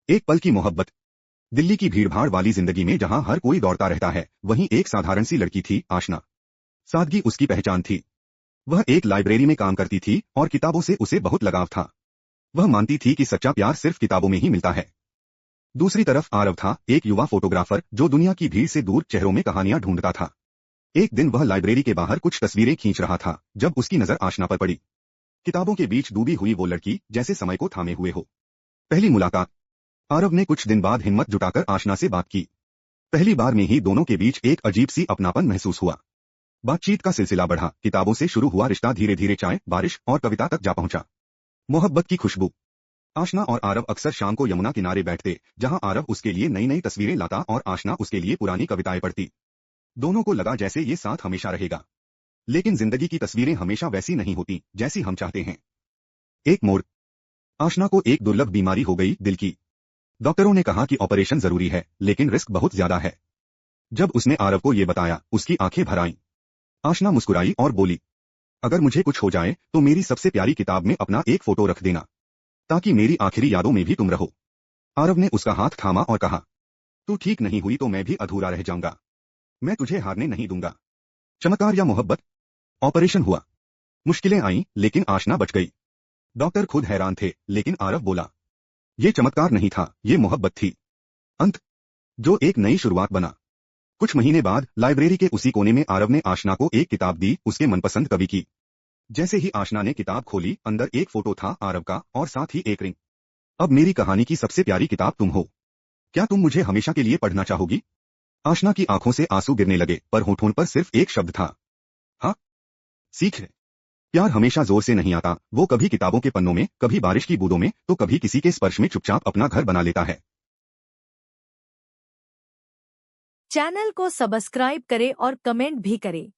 एक पल की मोहब्बत। दिल्ली की भीड़भाड़ वाली जिंदगी में जहां हर कोई दौड़ता रहता है, वहीं एक साधारण सी लड़की थी, आशना। सादगी उसकी पहचान थी। वह एक लाइब्रेरी में काम करती थी और किताबों से उसे बहुत लगाव था। वह मानती थी कि सच्चा प्यार सिर्फ किताबों में ही मिलता है। दूसरी तरफ आरव था, एक युवा फोटोग्राफर जो दुनिया की भीड़ से दूर चेहरों में कहानियां ढूंढता था। एक दिन वह लाइब्रेरी के बाहर कुछ तस्वीरें खींच रहा था, जब उसकी नजर आशना पर पड़ी। किताबों के बीच डूबी हुई वो लड़की, जैसे समय को थामे हुए हो। पहली मुलाकात। आरव ने कुछ दिन बाद हिम्मत जुटाकर आशना से बात की। पहली बार में ही दोनों के बीच एक अजीब सी अपनापन महसूस हुआ। बातचीत का सिलसिला बढ़ा, किताबों से शुरू हुआ रिश्ता धीरे धीरे चाय, बारिश और कविता तक जा पहुंचा। मोहब्बत की खुशबू। आशना और आरव अक्सर शाम को यमुना किनारे बैठते, जहां आरव उसके लिए नई नई तस्वीरें लाता और आशना उसके लिए पुरानी कविताएं पढ़ती। दोनों को लगा जैसे ये साथ हमेशा रहेगा। लेकिन जिंदगी की तस्वीरें हमेशा वैसी नहीं होती जैसी हम चाहते हैं। एक मोड़। आशना को एक दुर्लभ बीमारी हो गई, दिल की। डॉक्टरों ने कहा कि ऑपरेशन जरूरी है, लेकिन रिस्क बहुत ज्यादा है। जब उसने आरव को ये बताया, उसकी आंखें भर आईं। आशना मुस्कुराई और बोली, अगर मुझे कुछ हो जाए तो मेरी सबसे प्यारी किताब में अपना एक फोटो रख देना, ताकि मेरी आखिरी यादों में भी तुम रहो। आरव ने उसका हाथ थामा और कहा, तू ठीक नहीं हुई तो मैं भी अधूरा रह जाऊंगा। मैं तुझे हारने नहीं दूंगा। चमत्कार या मोहब्बत? ऑपरेशन हुआ। मुश्किलें आईं, लेकिन आशना बच गई। डॉक्टर खुद हैरान थे, लेकिन आरव बोला, ये चमत्कार नहीं था, ये मोहब्बत थी। अंत। जो एक नई शुरुआत बना। कुछ महीने बाद लाइब्रेरी के उसी कोने में आरव ने आशना को एक किताब दी, उसके मनपसंद कवि की। जैसे ही आशना ने किताब खोली, अंदर एक फोटो था आरव का और साथ ही एक रिंग। अब मेरी कहानी की सबसे प्यारी किताब तुम हो। क्या तुम मुझे हमेशा के लिए पढ़ना चाहोगी? आशना की आंखों से आंसू गिरने लगे, पर होठों पर सिर्फ एक शब्द था, हाँ। सीख है। प्यार हमेशा जोर से नहीं आता, वो कभी किताबों के पन्नों में, कभी बारिश की बूंदों में, तो कभी किसी के स्पर्श में चुपचाप अपना घर बना लेता है। चैनल को सब्सक्राइब करें और कमेंट भी करें।